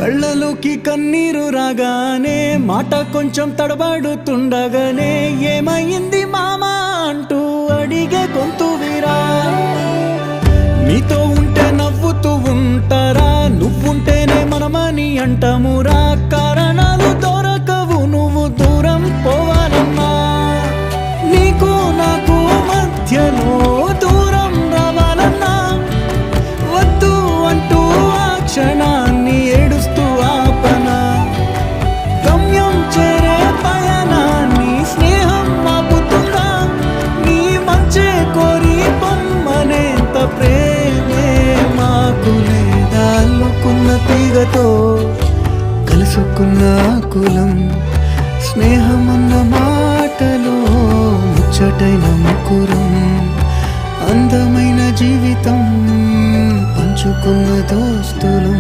కళ్ళలోకి కన్నీరు రాగానే మాట కొంచెం తడబడుతుండగానే ఏమైంది మామా అంటూ అడిగే గొంతు వీరా. నీతో ఉంటే నవ్వుతూ ఉంటారా, నువ్వుంటేనే మనమని అంటామురా. కారణాలు దొరకవు నువ్వు దూరం పోవాలన్నా, నీకు నాకు మధ్యలో దూరం రావాలన్నా. వద్దు అంటూ ఆ క్షణాన్ని ఏడుస్తూ ఆపనా. గమ్యం చేరే పయనాన్ని స్నేహం ఆపుతుందా. నీ మంచే కోరి పొమ్మనేంత ప్రేమే మాకు లేదా. అల్లుకున్న తీగతో కలుసుకున్న కులం, స్నేహమన్న మాటలో ముచ్చటైన ముకురం. అందమైన జీవితం పంచుకున్న దోస్తులు.